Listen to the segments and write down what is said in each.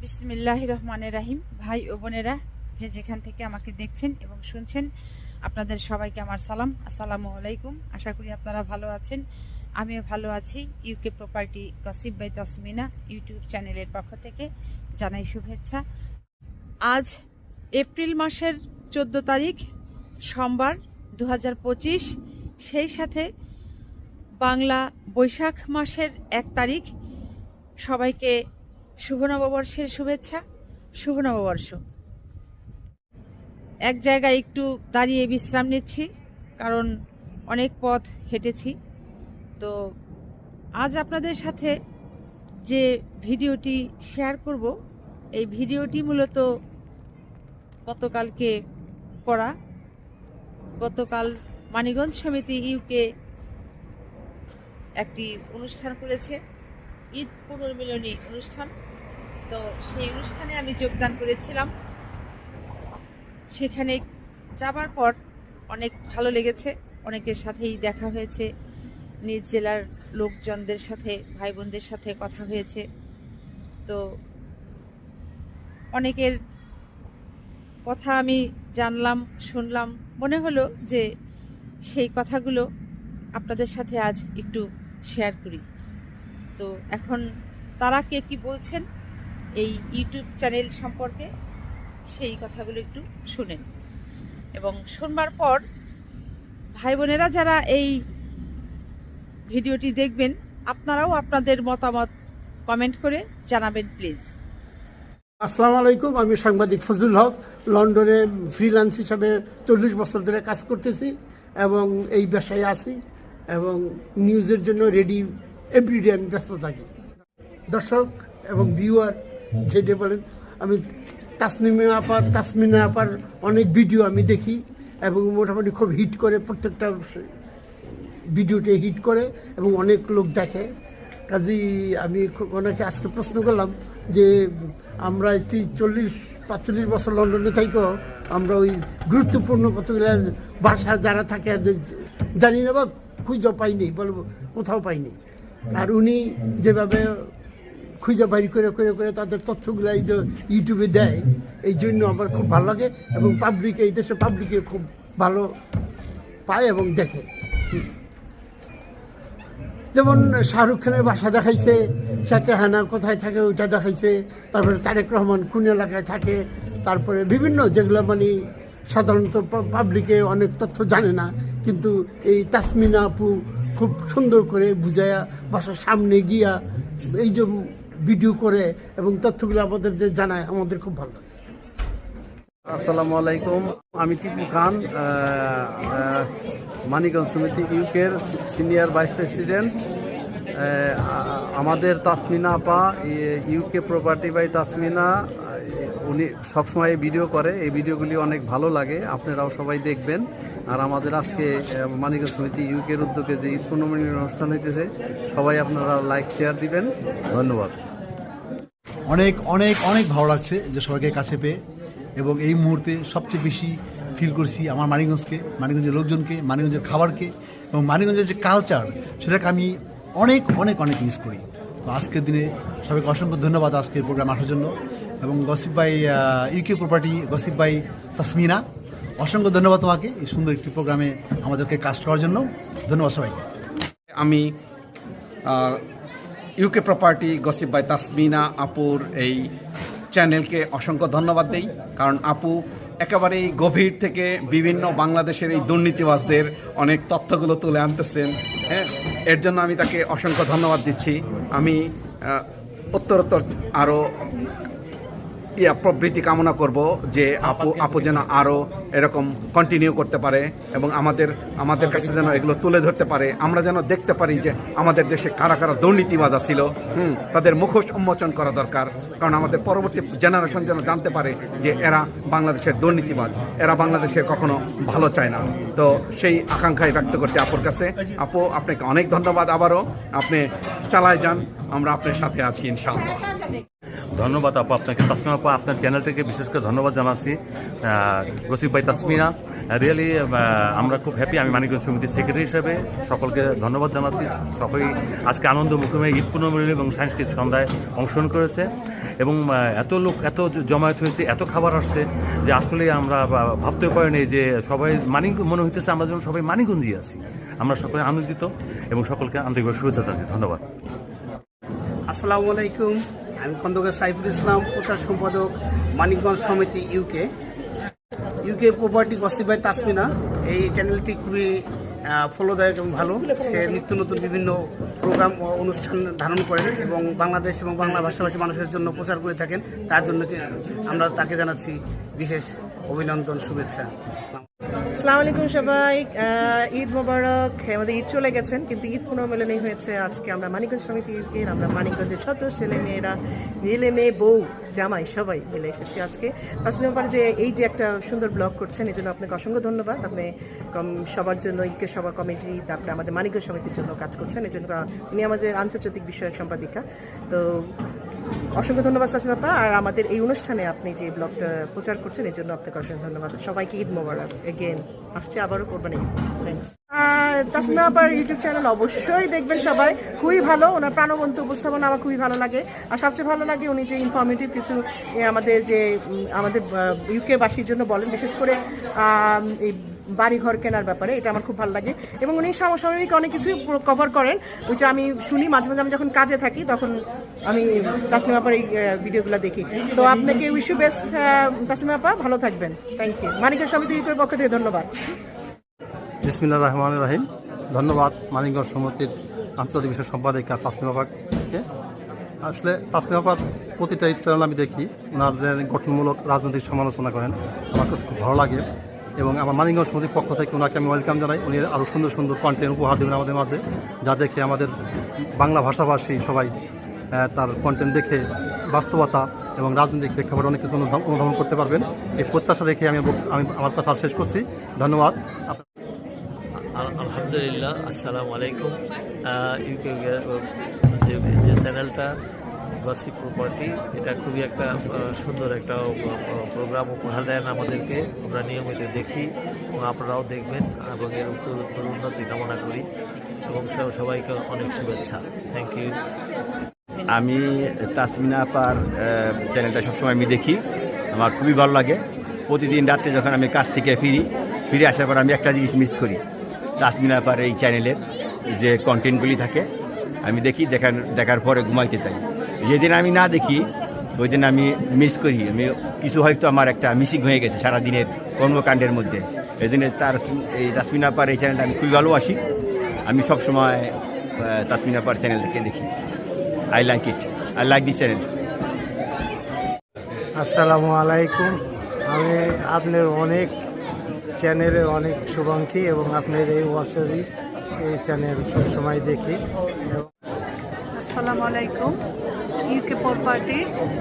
বিসমিল্লাহির রহমানির রহিম। ভাই ও বোনেরা, যে যেখান থেকে আমাকে দেখছেন এবং শুনছেন, আপনাদের সবাইকে আমার সালাম, আসসালামু আলাইকুম। আশা করি আপনারা ভালো আছেন, আমিও ভালো আছি। UK property gossip by Tasmina YouTube চ্যানেলের পক্ষ থেকে জানাই শুভেচ্ছা। আজ এপ্রিল মাসের 14 তারিখ সোমবার 2025, সেই সাথে বাংলা বৈশাখ মাসের 1 তারিখ। সবাইকে শুভ নববর্ষের শুভেচ্ছা, শুভ নববর্ষ। এক জায়গায় একটু দাঁড়িয়ে বিশ্রাম নিচ্ছি, কারণ অনেক পথ হেঁটেছি। তো আজ আপনাদের সাথে যে ভিডিওটি শেয়ার করব, এই ভিডিওটি মূলত গতকালকে করা। গতকাল মানিকগঞ্জ সমিতি ইউকে একটি অনুষ্ঠান করেছে, ঈদ পুনর্মিলনী অনুষ্ঠান। তো সেই অনুষ্ঠানে আমি যোগদান করেছিলাম। সেখানে যাবার পর অনেক ভালো লেগেছে, অনেকের সাথেই দেখা হয়েছে, নিজ জেলার লোকজনদের সাথে, ভাই বোনদের সাথে কথা হয়েছে। তো অনেকের কথা আমি জানলাম, শুনলাম, মনে হলো যে সেই কথাগুলো আপনাদের সাথে আজ একটু শেয়ার করি। তো এখন তারা কে কী বলছেন এই ইউটিউব চ্যানেল সম্পর্কে, সেই কথাগুলো একটু শুনেন। এবং শুনবার পর ভাই বোনেরা যারা এই ভিডিওটি দেখবেন, আপনারাও আপনাদের মতামত কমেন্ট করে জানাবেন প্লিজ। আসসালামু আলাইকুম। আমি সাংবাদিক ফজলুল হক, লন্ডনে ফ্রিল্যান্স হিসাবে 40 বছর ধরে কাজ করতেছি এবং এই পেশায় আছি এবং নিউজের জন্য রেডি এভরিডে আমি ব্যস্ত থাকি। দর্শক এবং ভিউয়ার যেটা বলেন, আমি তাসমিনা আপার অনেক ভিডিও আমি দেখি এবং মোটামুটি খুব হিট করে, প্রত্যেকটা ভিডিওতে হিট করে এবং অনেক লোক দেখে। কাজেই আমি ওনাকে আজকে প্রশ্ন করলাম যে আমরা 40-45 বছর লন্ডনে থাইকেও আমরা ওই গুরুত্বপূর্ণ কতগুলো ভাষা যারা থাকে জানি না বা খুঁজে পাইনি, বলবো কোথাও পাইনি। আর উনি যেভাবে খুঁজে বাইর করে করে করে তাদের তথ্যগুলো এই যে ইউটিউবে দেয়, এই জন্য আমার খুব ভালো লাগে এবং পাবলিকে, এই দেশের পাবলিকে খুব ভালো পায় এবং দেখে। যেমন শাহরুখ খানের বাসা দেখাইছে, শাকির হানা কোথায় থাকে ওইটা দেখাইছে, তারপরে তারেক রহমান কোন এলাকায় থাকে, তারপরে বিভিন্ন যেগুলো মানে সাধারণত পাবলিকে অনেক তথ্য জানে না, কিন্তু এই তাসমিনা আপু খুব সুন্দর করে বুঝায়া বাসার সামনে গিয়া এই যে ভিডিও করে এবং তথ্যগুলো আমাদের যে জানায়, আমাদের খুব ভালো লাগে। আসসালামু আলাইকুম। আমি টিপু খান, মানিকগঞ্জ সমিতি ইউকের সিনিয়র ভাইস প্রেসিডেন্ট। আমাদের তাসমিনা আপা, ইউকে প্রপার্টি বাই তাসমিনা, উনি সবসময় ভিডিও করে, এই ভিডিওগুলি অনেক ভালো লাগে, আপনারাও সবাই দেখবেন। আর আমাদের আজকে মানিকগঞ্জ সমিতি ইউকের উদ্যোগে যে ঈদ পুনর্মিলনী অনুষ্ঠান হইতেছে, সবাই আপনারা লাইক শেয়ার দিবেন। ধন্যবাদ। অনেক অনেক অনেক ভালো লাগছে যে সবাইকে কাছে পেয়ে, এবং এই মুহূর্তে সবচেয়ে বেশি ফিল করছি আমার মানিকগঞ্জকে, মানিকগঞ্জের লোকজনকে, মানিকগঞ্জের খাবারকে এবং মানিকগঞ্জের যে কালচার, সেটাকে আমি অনেক অনেক অনেক মিস করি। তো আজকের দিনে সবাইকে অসংখ্য ধন্যবাদ আজকের প্রোগ্রাম আসার জন্য। এবং gossip by UK property, gossip by Tasmina, অসংখ্য ধন্যবাদ তোমাকে এই সুন্দর একটি প্রোগ্রামে আমাদেরকে কাজ করার জন্য। ধন্যবাদ সবাইকে। আমি UK property gossip by Tasmina আপুর এই চ্যানেলকে অসংখ্য ধন্যবাদ দেই, কারণ আপু একেবারেই গভীর থেকে বিভিন্ন বাংলাদেশের এই দুর্নীতিবাজদের অনেক তথ্যগুলো তুলে আনতেছেন। হ্যাঁ, এর জন্য আমি তাকে অসংখ্য ধন্যবাদ দিচ্ছি। আমি উত্তরোত্তর আরও প্রবৃত্তি কামনা করব যে আপু যেন আরও এরকম কন্টিনিউ করতে পারে এবং আমাদের কাছে যেন এগুলো তুলে ধরতে পারে। আমরা যেন দেখতে পারি যে আমাদের দেশে কারা কারা দুর্নীতিবাজ ছিল, তাদের মুখোশ উন্মোচন করা দরকার, কারণ আমাদের পরবর্তী জেনারেশন যেন জানতে পারে যে এরা বাংলাদেশের দুর্নীতিবাজ, এরা বাংলাদেশের কখনো ভালো চায় না। তো সেই আকাঙ্ক্ষাই ব্যক্ত করছি আপুর কাছে। আপু, আপনাকে অনেক ধন্যবাদ। আবারও আপনি চালায় যান, আমরা আপনার সাথে আছি ইনশাআল্লাহ। ধন্যবাদ আপু আপনাকে, তাসমিনা আপু আপনার চ্যানেলটাকে বিশেষ করে ধন্যবাদ জানাচ্ছি। রসিক ভাই, তাসমিনা, রিয়েলি আমরা খুব হ্যাপি। আমি মানিকগঞ্জ সমিতির সেক্রেটারি হিসেবে সকলকে ধন্যবাদ জানাচ্ছি। সকলেই আজকে আনন্দ মুখমে ঈদ পুনর্মিলনী এবং সাংস্কৃতিক সন্ধ্যায় অংশগ্রহণ করেছে এবং এত লোক, এত জমায়েত হয়েছে, এত খাবার আসছে যে আসলে আমরা ভাবতে পারিনি যে সবাই মনে হইতেছে আমরা যেন সবাই মানিকগঞ্জই আছি। আমরা সকলে আনন্দিত এবং সকলকে আন্তরিকভাবে শুভেচ্ছা জানাচ্ছি। ধন্যবাদ। আসসালামু আলাইকুম, আমি খন্দকার সাইফুল ইসলাম, প্রচার সম্পাদক, মানিকগঞ্জ সমিতি UK property gossip by Tasmina. এই চ্যানেলটি খুবই ফলোদায়ক এবং ভালো। সে নিত্য নতুন বিভিন্ন প্রোগ্রাম ও অনুষ্ঠান ধারণ করেন এবং বাংলাদেশ এবং বাংলা ভাষাভাষী মানুষের জন্য প্রচার করে থাকেন। তার জন্য আমরা তাকে জানাচ্ছি বিশেষ অভিনন্দন, শুভেচ্ছা। আসসালামু আলাইকুম সবাই, ঈদ মোবারক। আমাদের ঈদ চলে গেছেন কিন্তু ঈদ পুনর্মিলনী হয়েছে আজকে। আমরা মানিকগঞ্জ সমিতি ইউকে, আমরা মানিকগঞ্জের শত ছেলে মেয়েরা, মেয়ে বউ জামাই সবাই মিলে এসেছি আজকে। তাসমিনা আপা যে এই যে একটা সুন্দর ব্লগ করছেন এই জন্য আপনাকে অসংখ্য ধন্যবাদ। আপনি সবার জন্য ইউকে সভা কমিটি, তারপরে আমাদের মানিকগঞ্জ সমিতির জন্য কাজ করছেন, এই জন্য উনি আমাদের আন্তর্জাতিক বিষয়ক সম্পাদিকা। তো অসংখ্য ধন্যবাদ তাসমিনা আপা। আর আমাদের এই অনুষ্ঠানে আপনি যে ব্লগটা প্রচার করছেন এই জন্য আপনাকে অসংখ্য ধন্যবাদ। সবাইকে ঈদ মোবারক এগেন। আসছে আবারও করবেন। থ্যাংকস। তাসমিনা আপার ইউটিউব চ্যানেল অবশ্যই দেখবেন সবাই, খুবই ভালো। ওনার প্রাণবন্ত উপস্থাপনা আমার খুবই ভালো লাগে। আর সবচেয়ে ভালো লাগে উনি যে ইনফরমেটিভ কিছু আমাদের ইউকে বাসীর জন্য বলেন, বিশেষ করে এই বাড়ি ঘর কেনার ব্যাপারে, এটা আমার খুব ভালো লাগে। এবং উনি সমসাময়িক অনেক কিছুই কভার করেন, ওইটা আমি শুনি মাঝে মাঝে। আমি যখন কাজে থাকি তখন আমি তাসমিনা আপার এই ভিডিওগুলো দেখি। তো আপনাকে উইশ ইউ বেস্ট তাসমিনা আপা, ভালো থাকবেন। Thank you. মানিকগঞ্জ সমিতি ইউকের পক্ষ থেকে ধন্যবাদ। বিসমিল্লাহির রহমানির রহিম। ধন্যবাদ মানিকগঞ্জ সমিতির আন্তর্জাতিক বিষয় সম্পাদিকা তাসমিনা আপাকে। আসলে তাসমিনা আপার প্রতিটা চ্যানেল আমি দেখি, ওনার যে গঠনমূলক রাজনৈতিক সমালোচনা করেন আমার কাছে খুব ভালো লাগে এবং আমার মানিকগঞ্জ সমিতির পক্ষ থেকে ওনাকে আমি ওয়েলকাম জানাই। উনি আরও সুন্দর সুন্দর কন্টেন্ট উপহার দেবেন আমাদের মাঝে, যা দেখে আমাদের বাংলা ভাষাভাষী সবাই তার কন্টেন্ট দেখে বাস্তবতা এবং রাজনৈতিক প্রেক্ষাপটে অনেক কিছু অনুধাবন করতে পারবেন। এই প্রত্যাশা রেখে আমি আমার কথা শেষ করছি। ধন্যবাদ। আলহামদুলিল্লাহ, আসসালামু আলাইকুম। ইউকে যে চ্যানেলটা গসিপ প্রপার্টি, এটা খুবই একটা সুন্দর একটা প্রোগ্রাম উপহার দেন আমাদেরকে। আমরা নিয়মিত দেখি এবং আপনারাও দেখবেন এবং এর উত্তর উন্নতি কামনা করি এবং সবাইকে অনেক শুভেচ্ছা। Thank you. আমি তাসমিনা আপার চ্যানেলটা সবসময় আমি দেখি, আমার খুবই ভালো লাগে। প্রতিদিন রাত্রে যখন আমি কাজ থেকে ফিরে আসার পর আমি একটা জিনিস মিস করি, তাসমিনা আপার এই চ্যানেলের যে কন্টেন্টগুলি থাকে আমি দেখি, দেখার পরে ঘুমাইতে চাই। যেদিন আমি না দেখি ওই দিন আমি মিস করি, আমি কিছু হয়তো আমার একটা মিসিং হয়ে গেছে সারাদিনের কর্মকাণ্ডের মধ্যে। এই জন্য এই তাসমিনা আপার এই চ্যানেলটা আমি খুবই ভালোবাসি। আমি সবসময় তাসমিনা আপার চ্যানেল থেকে দেখি। I like it. I like this channel. আসসালামু আলাইকুম। আমি আপনার অনেক চ্যানেলে অনেক শুভাকাঙ্ক্ষী এবং আপনার এই ওয়াচবি এই চ্যানেল সবসময় দেখি। আসসালামু আলাইকুম। UK property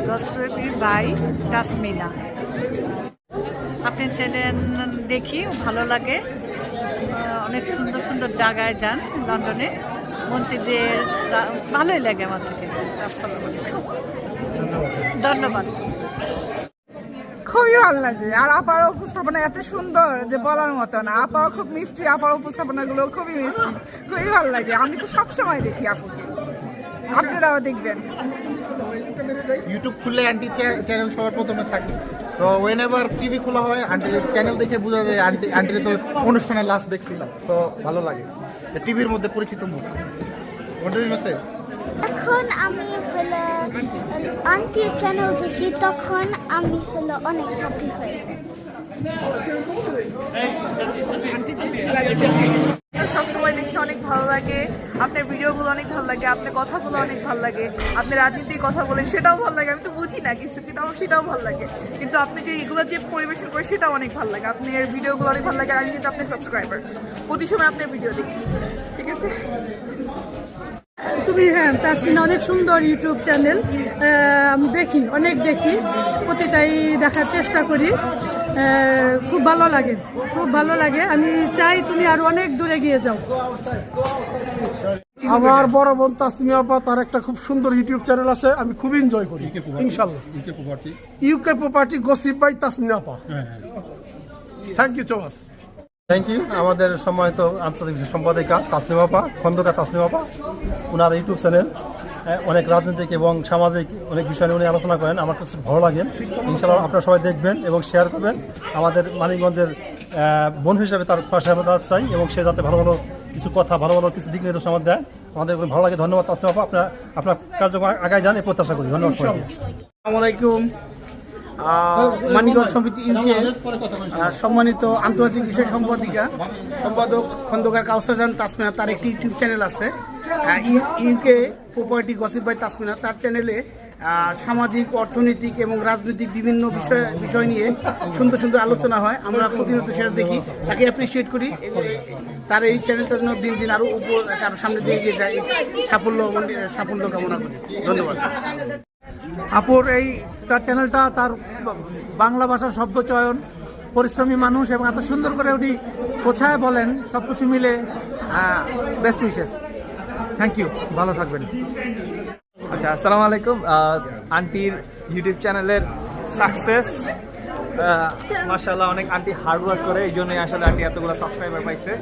gossip by Tasmina, আপনার চ্যানেল দেখি, ভালো লাগে। অনেক সুন্দর সুন্দর জায়গায় যান লন্ডনে, মন্ত্রীদের ভালোই লাগে আমার থেকে। আসসালামু আলাইকুম, ধন্যবাদ। খুবই ভালো লাগে। আর আপার উপস্থাপনা এত সুন্দর যে বলার মতো না। আপাও খুব মিষ্টি, আপার উপস্থাপনাগুলো খুবই মিষ্টি, খুবই ভালো লাগে। আমি তো সবসময় দেখি আপুকে, আপনারাও দেখবেন। ইউটিউব খুললে আন্টি চ্যানেল সবার প্রথমে থাকে। তো ওয়েন এভার টিভি খোলা হয় আন্টির চ্যানেল দেখে বোঝা যায় আন্টির তো অনুষ্ঠানে লাস্ট দেখছিলাম, তো ভালো লাগে। টিভির মধ্যে পরিচিত মুখ। এখন আমি হলো আন্টির চ্যানেল দেখি, তখন আমি হলো অনেক হ্যাপি হই। সবসময় দেখি, অনেক ভালো লাগে। আপনার ভিডিওগুলো অনেক ভালো লাগে, আপনার কথাগুলো অনেক ভালো লাগে। আপনি রাজনীতির কথা বলেন, সেটাও ভালো লাগে। আমি তো বুঝি না কিছু, কিন্তু আমার সেটাও ভালো লাগে। কিন্তু আপনি যে এগুলো যে পরিবেশন করে সেটাও অনেক ভালো লাগে। আপনার ভিডিওগুলো অনেক ভালো লাগে। আর আমি কিন্তু আপনার সাবস্ক্রাইবার, প্রতি সময় আপনার ভিডিও দেখি। ঠিক আছে। তুমি তাসমিনা অনেক সুন্দর ইউটিউব চ্যানেল, আমি দেখি, অনেক দেখি, প্রতিটাই দেখার চেষ্টা করি। খুব ভালো লাগে, খুব ভালো লাগে। আমি চাই তুমি আরো অনেক দূরে গিয়ে যাও। আমার বড় বোন তাসমিয়া আপা, তার একটা খুব সুন্দর ইউটিউব চ্যানেল আছে, আমি খুব এনজয় করি ইনশাল্লাহ। UK property gossip by Tasmia আপা। Thank you so much. Thank you আমাদের সম্মানিত আন্তর্জাতিক সম্পাদিকা তাসলিমা আপা, খন্দকার তাসলিমা আপা। ওনার ইউটিউব চ্যানেল অনেক রাজনৈতিক এবং সামাজিক অনেক বিষয় নিয়ে উনি আলোচনা করেন, আমার কাছে ভালো লাগে। ইনশাআল্লাহ আপনারা সবাই দেখবেন এবং শেয়ার করবেন। আমাদের মানিকগঞ্জের বোন হিসেবে তার পাশে আমরা দাঁড়াতে চাই এবং সে যাতে ভালো ভালো কিছু কথা, ভালো ভালো কিছু দিক নির্দেশনা আমাদের দেয়, আমাদের ভালো লাগে। ধন্যবাদ তাসলিমা আপা, আপনার কার্যক্রম আগায় যান এই প্রত্যাশা করি। ধন্যবাদ। আসসালামু আলাইকুম। মানিকগঞ্জ সমিতি ইউকে সম্মানিত আন্তর্জাতিক বিষয় সম্পাদক খন্দকার কাউসার তাসমিনা, তার একটি ইউটিউব চ্যানেল আছে UK property gossip by Tasmina. তার চ্যানেলে সামাজিক, অর্থনৈতিক এবং রাজনৈতিক বিভিন্ন বিষয় নিয়ে সুন্দর সুন্দর আলোচনা হয়। আমরা প্রতিনিয়ত সেটা দেখি, তাকে অ্যাপ্রিসিয়েট করি। তার এই চ্যানেলটা যেন দিন দিন আরও সামনে দিয়ে এগিয়ে যায়, সাফল্য কামনা করি। ধন্যবাদ। আপুর এই তার চ্যানেলটা, তার বাংলা ভাষার শব্দ চয়ন, পরিশ্রমী মানুষ এবং এত সুন্দর করে উনি কোথায় বলেন, সব কিছু মিলে বেস্ট উইশেস। থ্যাংক ইউ, ভালো থাকবেন। আচ্ছা, আসসালামু আলাইকুম। আন্টির ইউটিউব চ্যানেলের সাকসেস মাশাআল্লাহ, অনেক আন্টি হার্ড ওয়ার্ক করে, এই জন্যই আসলে আন্টি এতগুলো সাবস্ক্রাইবার পাইছে।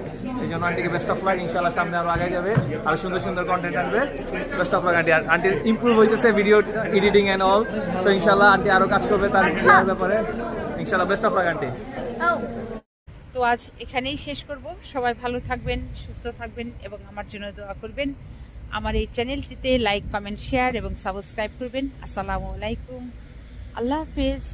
এই জন্য আন্টিকে বেস্ট অফ লাক। ইনশাআল্লাহ সামনে আরো আগে যাবে, আরো সুন্দর সুন্দর কন্টেন্ট আনবে। Best of luck aunty. আর আন্টির ইমপ্রুভ হইতেছে video editing and all. So ইনশাআল্লাহ আন্টি আরো কাজ করবে তার ব্যাপারে। ইনশাআল্লাহ বেস্ট অফ লাক আন্টি। তো আজ এখানেই শেষ করব। সবাই ভালো থাকবেন, সুস্থ থাকবেন এবং আমার জন্য দোয়া করবেন। আমার এই চ্যানেলটিতে লাইক, কমেন্ট, শেয়ার এবং সাবস্ক্রাইব করবেন। আসসালামু আলাইকুম, আল্লাহ হাফেজ।